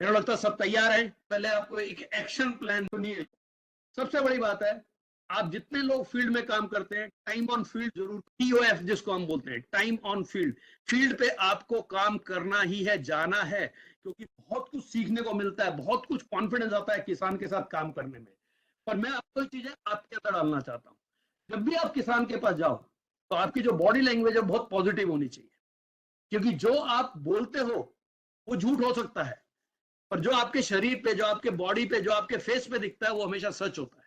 मेरा लगता है सब तैयार हैं। पहले आपको एक एक्शन प्लान सुनिए। सबसे बड़ी बात है, आप जितने लोग फील्ड में काम करते हैं, टाइम ऑन फील्ड जरूर, TOF जिसको हम बोलते हैं, टाइम ऑन फील्ड। फील्ड पे आपको काम करना ही है, जाना है, क्योंकि बहुत कुछ सीखने को मिलता है, बहुत कुछ कॉन्फिडेंस आता है किसान के साथ काम करने में। पर मैं आपको चीजें आपके अंदर डालना चाहता हूँ। जब भी आप किसान के पास जाओ तो आपकी जो बॉडी लैंग्वेज है बहुत पॉजिटिव होनी चाहिए, क्योंकि जो आप बोलते हो वो झूठ हो सकता है, पर जो आपके शरीर पे, जो आपके बॉडी पे, जो आपके फेस पे दिखता है वो हमेशा सच होता है।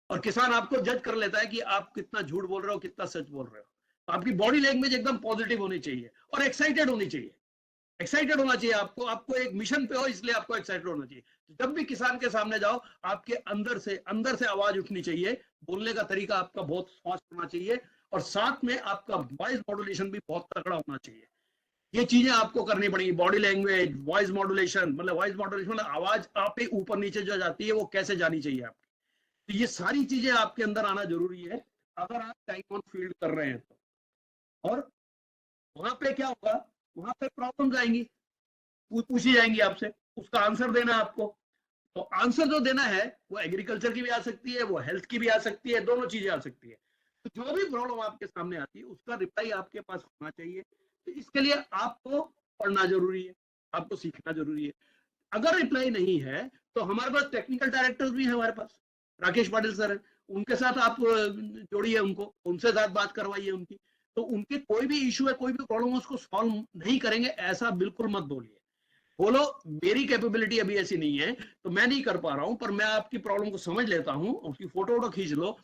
और किसान आपको जज कर लेता है कि आप कितना झूठ बोल रहे हो, कितना सच बोल रहे हो। तो आपकी बॉडी लैंग्वेज एकदम पॉजिटिव होनी चाहिए और एक्साइटेड होनी चाहिए। एक्साइटेड होना चाहिए आपको, आपको एक मिशन पे हो इसलिए आपको एक्साइटेड होना चाहिए। तो जब भी किसान के सामने जाओ, आपके अंदर से आवाज उठनी चाहिए, बोलने का तरीका आपका बहुत स्पष्ट होना चाहिए, और साथ में आपका वॉइस मॉड्यूलेशन भी बहुत तगड़ा होना चाहिए। ये चीजें आपको करनी पड़ेगी, बॉडी लैंग्वेज, वॉइस मॉड्यूलेशन। मतलब वॉइस मॉड्यूलेशन मतलब आवाज आप पे ऊपर नीचे जो जाती है वो कैसे जानी चाहिए आपकी। तो ये सारी चीजें आपके अंदर आना जरूरी है अगर आप टाइम ऑन फील्ड कर रहे हैं तो। और वहां पे क्या होगा, वहां पे प्रॉब्लम्स आएंगी, पूछी जाएंगी आपसे, उसका आंसर देना आपको। तो आंसर जो देना है वो एग्रीकल्चर की भी आ सकती है, वो हेल्थ की भी आ सकती है, दोनों चीजें आ सकती है। तो जो भी प्रॉब्लम आपके सामने आती है उसका रिप्लाई आपके पास होना चाहिए। तो इसके लिए आपको पढ़ना जरूरी है, आपको सीखना जरूरी है। अगर रिप्लाई नहीं है तो हमारे पास टेक्निकल डायरेक्टर्स भी हैं, हमारे पास राकेश पाटिल सर हैं, उनके साथ आप जोड़िए, उनको, उनसे साथ बात करवाइए उनकी। तो उनके कोई भी इशू है, कोई भी प्रॉब्लम, उसको सॉल्व नहीं करेंगे ऐसा बिल्कुल मत बोलिए। बोलो मेरी कैपेबिलिटी अभी ऐसी नहीं है तो मैं नहीं कर पा रहा हूं, पर मैं आपकी प्रॉब्लम को समझ लेता हूं, उसकी फोटो वोटो खींच लो,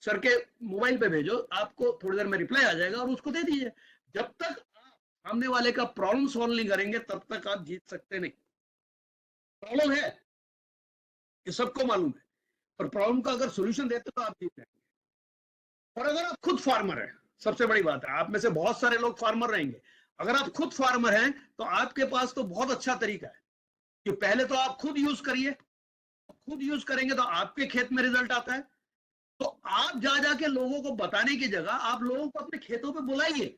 सर के मोबाइल पे भेजो, आपको थोड़ी देर में रिप्लाई आ जाएगा और उसको दे दीजिए। जब तक आप सामने वाले का प्रॉब्लम सॉल्व नहीं करेंगे तब तक आप जीत सकते नहीं। प्रॉब्लम है, ये सबको मालूम है, पर प्रॉब्लम का अगर सोल्यूशन देते तो आप जीत जाएंगे। और अगर आप खुद फार्मर हैं, सबसे बड़ी बात है, आप में से बहुत सारे लोग फार्मर रहेंगे, अगर आप खुद फार्मर हैं तो आपके पास तो बहुत अच्छा तरीका है कि पहले तो आप खुद यूज करिए। खुद यूज करेंगे तो आपके खेत में रिजल्ट आता है। तो आप जा जाके लोगों को बताने की जगह आप लोगों को अपने खेतों पे बुलाइए,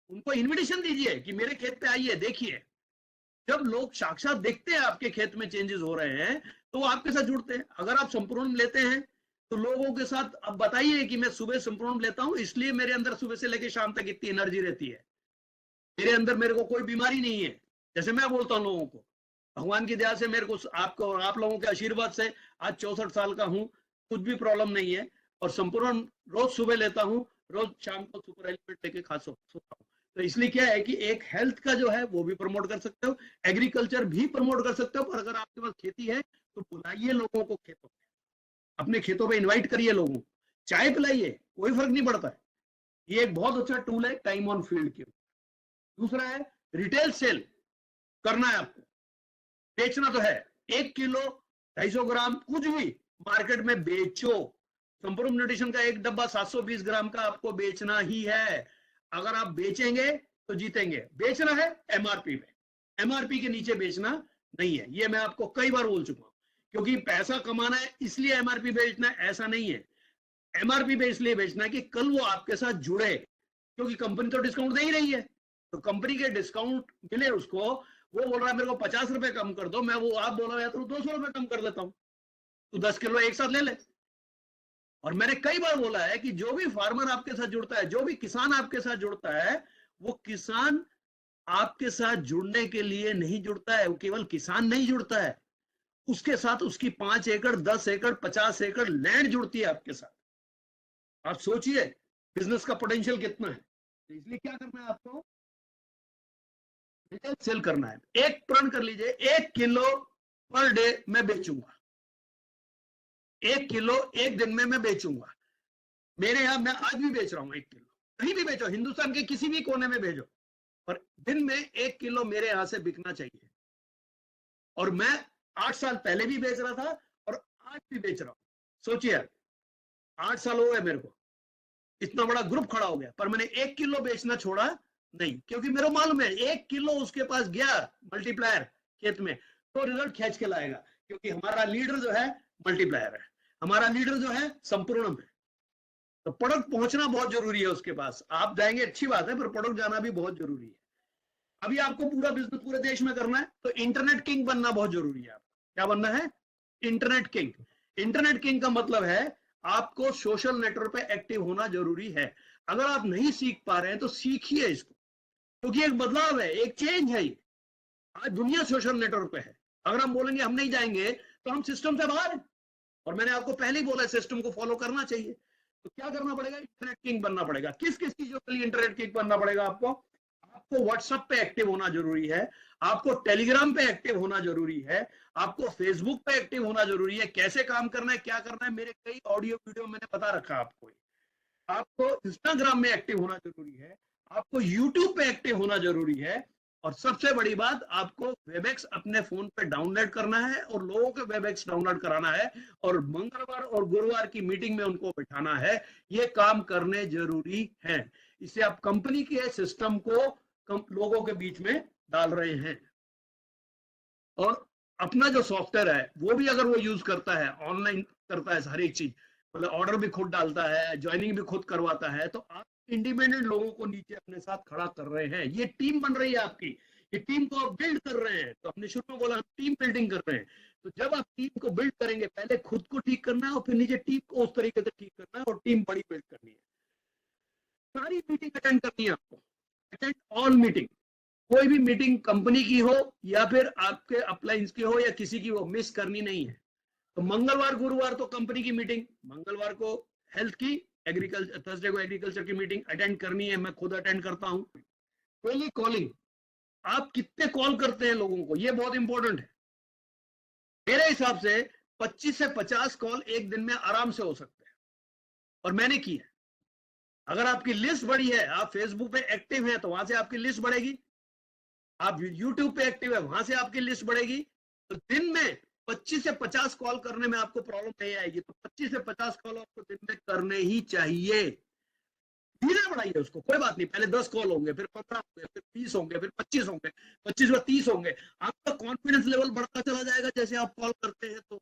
उनको इनविटेशन दीजिए कि मेरे खेत पे आइए, देखिए। जब लोग साक्षात देखते हैं आपके खेत में चेंजेस हो रहे हैं तो वो आपके साथ जुड़ते हैं। अगर आप संपूर्ण लेते हैं तो लोगों के साथ अब बताइए कि मैं सुबह संपूर्ण लेता हूं इसलिए मेरे अंदर सुबह से लेकर शाम तक इतनी एनर्जी रहती है, मेरे अंदर मेरे को कोई बीमारी नहीं है। जैसे मैं बोलता हूं लोगों को, भगवान की दया से मेरे को, आपको, आप लोगों के आशीर्वाद से आज 64 साल का हूं, कुछ भी प्रॉब्लम नहीं है, और संपूर्ण रोज सुबह लेता हूं, रोज शाम को सुपर एलिमेंट लेके खा सोता हूं। तो इसलिए क्या है कि एक हेल्थ का जो है वो भी प्रमोट कर सकते हो, एग्रीकल्चर भी प्रमोट कर सकते हो। पर अगर आपके पास खेती है तो बुलाइए लोगों को खेतों में, अपने खेतों में इन्वाइट करिए लोगों को, चाय पिलाइए, कोई फर्क नहीं पड़ता है। ये एक बहुत अच्छा टूल है टाइम ऑन फील्ड के। दूसरा है रिटेल सेल करना है आपको, बेचना तो है। 1 किलो 250 ग्राम कुछ भी मार्केट में बेचो। संपूर्ण न्यूट्रिशन का एक डब्बा 720 ग्राम का आपको बेचना ही है। अगर आप बेचेंगे तो जीतेंगे। बेचना है MRP में, MRP के नीचे बेचना नहीं है। ये मैं आपको कई बार बोल चुका हूं, क्योंकि पैसा कमाना है इसलिए MRP बेचना है ऐसा नहीं है। MRP पे इसलिए बेचना है कि कल वो आपके साथ जुड़े, क्योंकि कंपनी तो डिस्काउंट दे ही रही है। तो कंपनी के डिस्काउंट मिले उसको, वो बोल रहा है मेरे को 50 रुपए कम कर दो, मैं वो, आप बोल रहे तो 200 रुपए कम कर देता हूं, तो 10 किलो एक साथ ले ले। और मैंने कई बार बोला है कि जो भी फार्मर आपके साथ जुड़ता है, जो भी किसान आपके साथ जुड़ता है, वो किसान आपके साथ जुड़ने के लिए नहीं जुड़ता है, वो केवल किसान नहीं जुड़ता है, उसके साथ उसकी 5 एकड़ 10 एकड़ 50 एकड़ लैंड जुड़ती है आपके साथ। आप सोचिए बिजनेस का पोटेंशियल कितना है। तो इसलिए क्या करना है आपको, रिटेल सेल करना है। एक प्रण कर लीजिए, 1 किलो पर डे मैं बेचूंगा, 1 किलो एक दिन में मैं बेचूंगा। मेरे यहां मैं आज भी बेच रहा हूं 1 किलो, कहीं भी बेचो, हिंदुस्तान के किसी भी कोने में भेजो, पर दिन में 1 किलो मेरे यहां से बिकना चाहिए। और मैं 8 साल पहले भी बेच रहा था और आज भी बेच रहा हूं। सोचिए 8 साल हो गए मेरे को, इतना बड़ा ग्रुप खड़ा हो गया, पर मैंने 1 किलो बेचना छोड़ा नहीं, क्योंकि मेरे मालूम है 1 किलो उसके पास गया मल्टीप्लायर खेत में तो रिजल्ट खींच के लाएगा, क्योंकि हमारा लीडर जो है मल्टीप्लायर है, हमारा लीडर जो है संपूर्णम है। तो प्रोडक्ट पहुंचना बहुत जरूरी है उसके पास। आप जाएंगे अच्छी बात है, पर प्रोडक्ट जाना भी बहुत जरूरी है। अभी आपको पूरा बिजनेस पूरे देश में करना है तो इंटरनेट किंग बनना बहुत जरूरी है। क्या बनना है? Internet king. इंटरनेट किंग का मतलब है आपको सोशल नेटवर्क पे एक्टिव होना जरूरी है। अगर आप नहीं सीख पा रहे हैं तो सीखिए इसको, क्योंकि एक बदलाव है, एक चेंज है ये। आज दुनिया सोशल नेटवर्क पे है। अगर हम बोलेंगे हम नहीं जाएंगे तो हम सिस्टम से बाहर हैं। और मैंने आपको पहले ही बोला सिस्टम को फॉलो करना चाहिए। तो क्या करना पड़ेगा? इंटरनेट किंग बनना पड़ेगा। किस किस चीजों के लिए इंटरनेट किंग बनना पड़ेगा आपको? आपको व्हाट्सएप पे एक्टिव होना जरूरी है, आपको टेलीग्राम पे एक्टिव होना जरूरी है, आपको फेसबुक पे एक्टिव होना जरूरी है। कैसे काम करना है, क्या करना है, मेरे कई ऑडियो वीडियो मैंने बता रखा है आपको। आपको इंस्टाग्राम में एक्टिव होना जरूरी है, आपको यूट्यूब पे एक्टिव होना जरूरी है, और सबसे बड़ी बात, आपको वेबएक्स अपने फोन पे डाउनलोड करना है और लोगों को वेबएक्स डाउनलोड कराना है और मंगलवार और गुरुवार की मीटिंग में उनको बिठाना है। ये काम करने जरूरी है। इससे आप कंपनी के सिस्टम को लोगों के बीच में डाल रहे हैं। और अपना जो सॉफ्टवेयर है वो भी अगर वो यूज करता है, ऑनलाइन करता है हर एक चीज, मतलब ऑर्डर भी खुद डालता है, ज्वाइनिंग भी खुद करवाता है, तो आप इंडिपेंडेंट लोगों को नीचे अपने साथ खड़ा कर रहे हैं। ये टीम बन रही है आपकी, ये टीम को आप बिल्ड कर रहे हैं। तो हमने शुरू में बोला हम टीम बिल्डिंग कर रहे हैं। तो जब आप टीम को बिल्ड करेंगे, पहले खुद को ठीक करना है और फिर नीचे टीम को उस तरीके से ठीक करना है और टीम बड़ी बिल्ड करनी है। सारी मीटिंग अटेंड करनी है आपको, अटेंड ऑल मीटिंग। कोई भी मीटिंग कंपनी की हो या फिर आपके अप्लायंस की हो या किसी की हो, मिस करनी नहीं है। तो मंगलवार गुरुवार तो कंपनी की मीटिंग, मंगलवार को हेल्थ की, एग्रीकल्चर थर्सडे को एग्रीकल्चर की मीटिंग अटेंड करनी है। मैं खुद अटेंड करता हूँ। डेली कॉलिंग, आप कितने कॉल करते हैं लोगों को, ये बहुत इंपॉर्टेंट है। मेरे हिसाब से 25 से 50 कॉल एक दिन में आराम से हो सकते हैं, और मैंने की है। अगर आपकी लिस्ट बड़ी है, आप फेसबुक पे एक्टिव हैं तो वहां से आपकी लिस्ट बढ़ेगी, आप यूट्यूब पे एक्टिव है वहां से आपकी लिस्ट बढ़ेगी। तो दिन में 25 से 50 कॉल करने में आपको प्रॉब्लम नहीं आएगी। तो 25 से 50 कॉल आपको दिन में करने ही चाहिए। धीरे बढ़ाइए उसको, कोई बात नहीं। पहले 10 कॉल होंगे, फिर 15 होंगे, फिर 20 होंगे, फिर 25 होंगे, 25 व 30 होंगे। आपका कॉन्फिडेंस लेवल बढ़ता चला जाएगा जैसे आप कॉल करते हैं। तो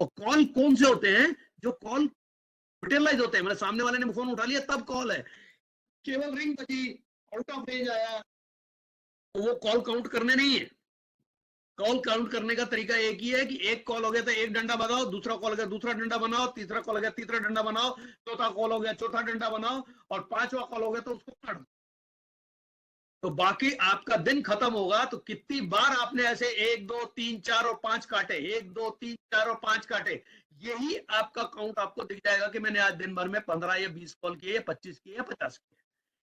और कॉल कौन से होते हैं? जो कॉल यूटिलाइज होते हैं, मतलब सामने वाले ने फोन उठा लिया तब कॉल है। केवल रिंग बजी, आउट ऑफ रेंज आया, तो वो कॉल काउंट करने नहीं है। कॉल काउंट करने का तरीका एक ही है कि एक कॉल हो गया तो एक डंडा बनाओ, दूसरा कॉल हो गया दूसरा डंडा बनाओ, तीसरा कॉल हो गया तीसरा डंडा बनाओ, चौथा कॉल हो गया चौथा डंडा बनाओ, और पांचवा कॉल हो गया तो उसको काट दो। तो बाकी आपका दिन खत्म होगा। तो कितनी बार आपने ऐसे 1 2 3 4 और 5 काटे, 1 2 3 4 और 5 काटे, यही आपका काउंट आपको दिख जाएगा कि मैंने आज दिन भर में 15 या 20 कॉल किए, 25 किए या 50 किए।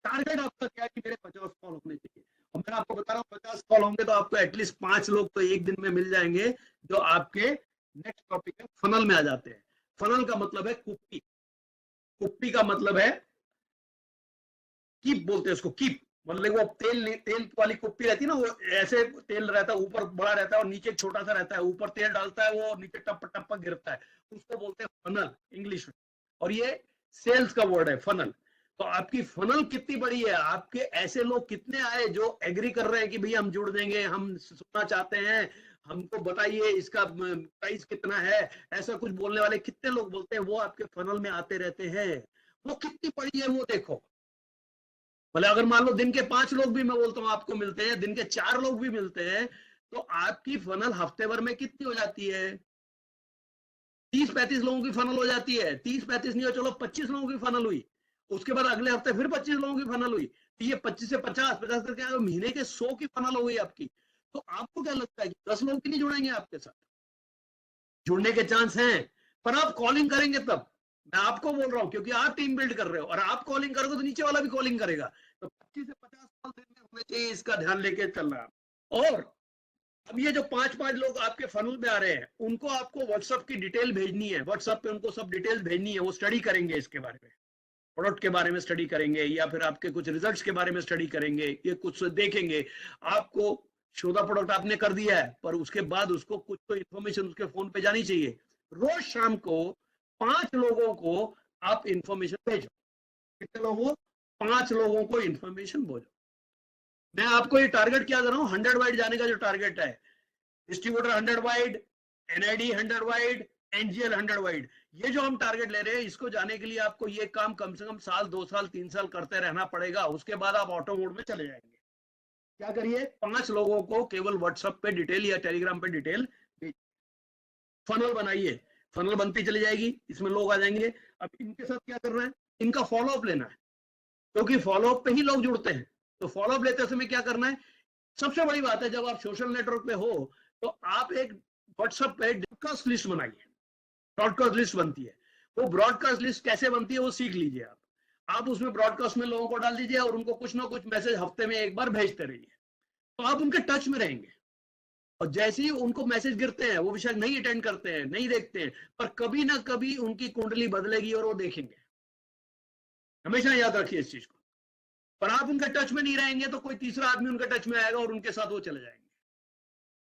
टारगेट आपका क्या है कि मेरे 50 कॉल होने चाहिए। और मैं आपको बता रहा हूँ 50 कॉल होंगे तो आपको एटलीस्ट 5 लोग तो एक दिन में मिल जाएंगे जो आपके नेक्स्ट टॉपिक है, फनल में आ जाते हैं। फनल का मतलब है कुप्पी। कुप्पी का मतलब है कीप, बोलते हैं उसको कीप। मतलब वो तेल वाली कुप्पी रहती है ना, वो ऐसे तेल रहता है, ऊपर बड़ा रहता है और नीचे छोटा सा रहता है। ऊपर तेल डालता है, वो नीचे टप टप गिरता है, उसको बोलते हैं फनल इंग्लिश में। और ये सेल्स का वर्ड है फनल। तो आपकी फनल कितनी बड़ी है, आपके ऐसे लोग कितने आए जो एग्री कर रहे हैं कि भैया हम जुड़ देंगे, हम सुनना चाहते हैं, हमको बताइए इसका प्राइस कितना है, ऐसा कुछ बोलने वाले कितने लोग बोलते हैं, वो आपके फनल में आते रहते हैं। वो कितनी बड़ी है वो देखो। मतलब अगर मान लो दिन के 5 लोग भी, मैं बोलता हूँ आपको मिलते हैं, दिन के 4 लोग भी मिलते हैं, तो आपकी फनल हफ्ते भर में कितनी हो जाती है? 30-35 लोगों की फनल हो जाती है। 30-35 नहीं हो, चलो 25 लोगों की फनल हुई। उसके बाद अगले हफ्ते फिर 25 लोगों की फनल हुई। तो ये 25 से 50 करके महीने के 100 की फनल हो गई आपकी। तो आपको क्या लगता है कि 10 लोग की नहीं जुड़ेंगे आपके साथ? जुड़ने के चांस हैं, पर आप कॉलिंग करेंगे तब। मैं आपको बोल रहा हूं क्योंकि आप टीम बिल्ड कर रहे हो, और आप कॉलिंग करोगे तो नीचे वाला भी कॉलिंग करेगा। तो 25 से 50 कॉल दिन में होने चाहिए, इसका ध्यान लेके चलना है। और अब ये जो 5-5 लोग आपके फनल में आ रहे हैं, उनको आपको व्हाट्सएप की डिटेल भेजनी है। व्हाट्सएप पे उनको सब डिटेल्स भेजनी है। वो स्टडी करेंगे इसके बारे में, प्रोडक्ट के बारे में स्टडी करेंगे, या फिर आपके कुछ रिजल्ट्स के बारे में स्टडी करेंगे, ये कुछ देखेंगे। आपको शोधा प्रोडक्ट आपने कर दिया है, पर उसके बाद उसको कुछ तो इन्फॉर्मेशन उसके फोन पे जानी चाहिए। रोज शाम को 5 लोगों को आप इंफॉर्मेशन भेजो। कितने लोगों? 5 लोगों को इंफॉर्मेशन भेजो। मैं आपको ये टारगेट क्या दे रहा हूँ, 100 वाइड जाने का जो टारगेट है, distributor 100 wide, NID 100 wide, NGL 100 wide, ये जो हम टारगेट ले रहे हैं, इसको जाने के लिए आपको ये काम कम से कम साल 2 साल 3 साल करते रहना पड़ेगा। उसके बाद आप ऑटो मोड में चले जाएंगे। क्या करिए, 5 लोगों को केवल व्हाट्सएप पे डिटेल या टेलीग्राम पे डिटेल, फनल बनाइए, फनल बनती चली जाएगी, इसमें लोग आ जाएंगे। अब इनके साथ क्या करना है, इनका फॉलोअप लेना है, क्योंकि फॉलोअप पे ही लोग जुड़ते हैं। तो फॉलोअप लेते समय क्या करना है, सबसे बड़ी बात है, जब आप सोशल नेटवर्क पे हो तो आप एक व्हाट्सएप पे ब्रॉडकास्ट लिस्ट बनाइए। ब्रॉडकास्ट लिस्ट बनती है, वो ब्रॉडकास्ट लिस्ट कैसे बनती है वो सीख लीजिए आप उसमें ब्रॉडकास्ट में लोगों को डाल दीजिए और उनको कुछ ना कुछ मैसेज हफ्ते में एक बार भेजते रहिए, तो आप उनके टच में रहेंगे। और जैसे ही उनको मैसेज गिरते हैं, वो विषय नहीं अटेंड करते हैं, नहीं देखते हैं, पर कभी ना कभी उनकी कुंडली बदलेगी और वो देखेंगे। हमेशा याद रखिए इस चीज को। पर आप उनके टच में नहीं रहेंगे तो कोई तीसरा आदमी उनके टच में आएगा और उनके साथ वो चले जाएंगे।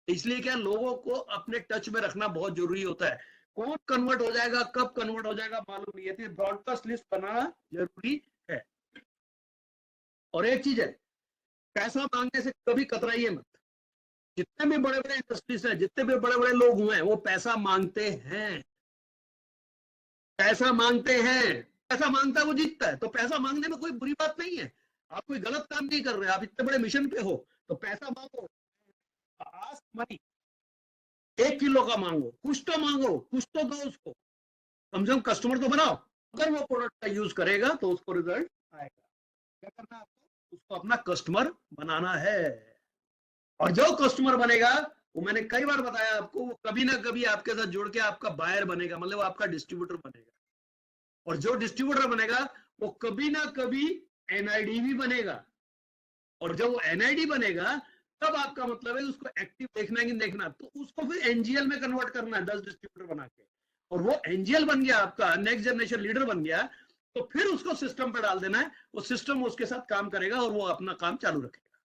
इसलिए क्या, लोगों को अपने टच में रखना बहुत जरूरी होता है। कौन कन्वर्ट हो जाएगा, कब कन्वर्ट हो जाएगा मालूम नहीं है, तो ब्रॉडकास्ट लिस्ट बनाना जरूरी है। और एक चीज है, पैसा मांगने से कभी कतराइए मत। जितने भी बड़े बड़े इंडस्ट्रीज हैं, जितने भी बड़े बड़े लोग हुए हैं, वो पैसा मांगते हैं, पैसा मांगते हैं। पैसा मांगता है वो जीतता है, तो पैसा मांगने में कोई बुरी बात नहीं है। आप कोई गलत काम नहीं कर रहे, आप इतने बड़े मिशन पे हो तो पैसा मांगो, आस्क मनी। 1 किलो का मांगो, कुछ तो मांगो, कुछ तो दो उसको, कम से कम कस्टमर तो बनाओ। अगर वो प्रोडक्ट का यूज करेगा तो उसको रिजल्ट आएगा। क्या करना है आपको, उसको अपना कस्टमर बनाना है। और जो कस्टमर बनेगा, वो मैंने कई बार बताया आपको, वो कभी ना कभी आपके साथ जुड़ के आपका बायर बनेगा, मतलब आपका डिस्ट्रीब्यूटर बनेगा। और जो डिस्ट्रीब्यूटर बनेगा वो कभी ना कभी एनआईडी भी बनेगा। और जब वो एनआईडी बनेगा तब आपका मतलब है उसको एक्टिव देखना है कि देखना, तो उसको फिर एनजीएल में कन्वर्ट करना है 10 डिस्ट्रीब्यूटर बना के। और वो एनजीएल बन गया, आपका नेक्स्ट जनरेशन लीडर बन गया, तो फिर उसको सिस्टम पे डाल देना है, वो सिस्टम उसके साथ काम करेगा और वो अपना काम चालू रखेगा।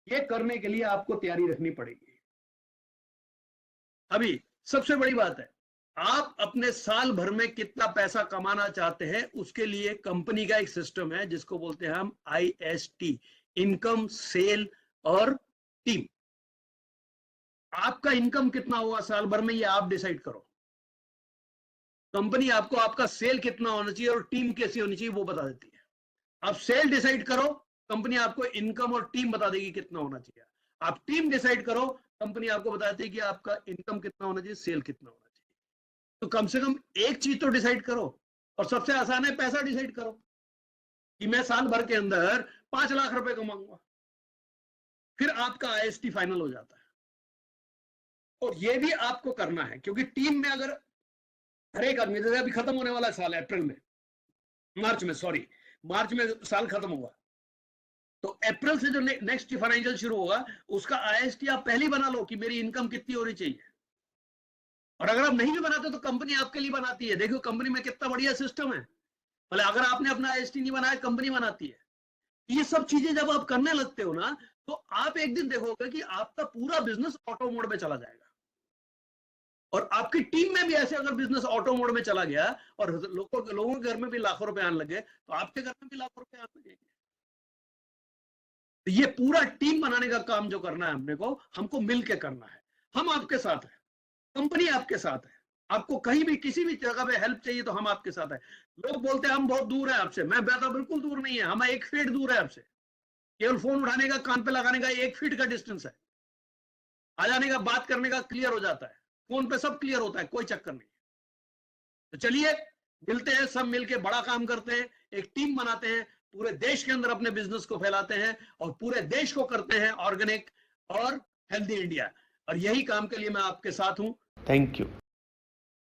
ये करने के लिए आपको तैयारी रखनी पड़ेगी। अभी सबसे बड़ी बात है, आप अपने साल भर में कितना पैसा कमाना चाहते हैं, उसके लिए कंपनी का एक सिस्टम है जिसको बोलते हैं हम IST, इनकम, सेल और टीम। आपका इनकम कितना होगा साल भर में, ये आप डिसाइड करो। कंपनी आपको आपका सेल कितना होना चाहिए और टीम कैसी होनी चाहिए वो बता देती है। आप सेल डिसाइड करो, कंपनी आपको इनकम और टीम बता देगी कितना होना चाहिए। आप टीम डिसाइड करो, कंपनी आपको बताती है कि आपका इनकम कितना होना चाहिए, सेल कितना होना चाहिए। तो कम से कम एक चीज तो डिसाइड करो। और सबसे आसान है, पैसा डिसाइड करो कि मैं साल भर के अंदर 5 लाख रुपए कमाऊंगा, फिर आपका IST फाइनल हो जाता है। और ये भी आपको करना है, क्योंकि टीम में अगर हर एक आदमी, जैसे अभी खत्म होने वाला साल है अप्रैल में, मार्च में साल खत्म होगा, तो अप्रैल से जो नेक्स्ट फाइनेंशियल शुरू होगा उसका IST आप पहले बना लो कि मेरी इनकम कितनी होनी चाहिए। और अगर आप नहीं भी बनाते तो कंपनी आपके लिए बनाती है। देखो कंपनी में कितना बढ़िया सिस्टम है, मतलब अगर आपने अपना IST नहीं बनाया, कंपनी बनाती है। ये सब चीजें जब आप करने लगते हो ना, तो आप एक दिन देखोगे कि आपका पूरा बिजनेस ऑटो मोड में चला जाएगा। और आपकी टीम में भी ऐसे अगर बिजनेस ऑटो मोड में चला गया और लोगों के घर में भी लाखों रुपए आने लगे, तो आपके घर में भी लाखों रुपए आने लगेंगे। तो ये पूरा टीम बनाने का काम जो करना है हमको मिलके करना है। हम आपके साथ हैं, कंपनी आपके साथ है। आपको कहीं भी किसी भी जगह पे हेल्प चाहिए तो हम आपके साथ है। लोग बोलते हैं हम बहुत दूर है आपसे, मैं कहता बिल्कुल दूर नहीं है, हम 1 फीट दूर है आपसे। केवल फोन उठाने का, कान पे लगाने का 1 फीट का डिस्टेंस है। आ जाने का, बात करने का क्लियर हो जाता है, फोन पे सब क्लियर होता है, कोई चक्कर नहीं। तो चलिए मिलते हैं, सब मिलके बड़ा काम करते हैं, एक टीम बनाते हैं, पूरे देश के अंदर अपने बिजनेस को फैलाते हैं और पूरे देश को करते हैं ऑर्गेनिक और हेल्दी इंडिया। और यही काम के लिए मैं आपके साथ हूं। Thank you.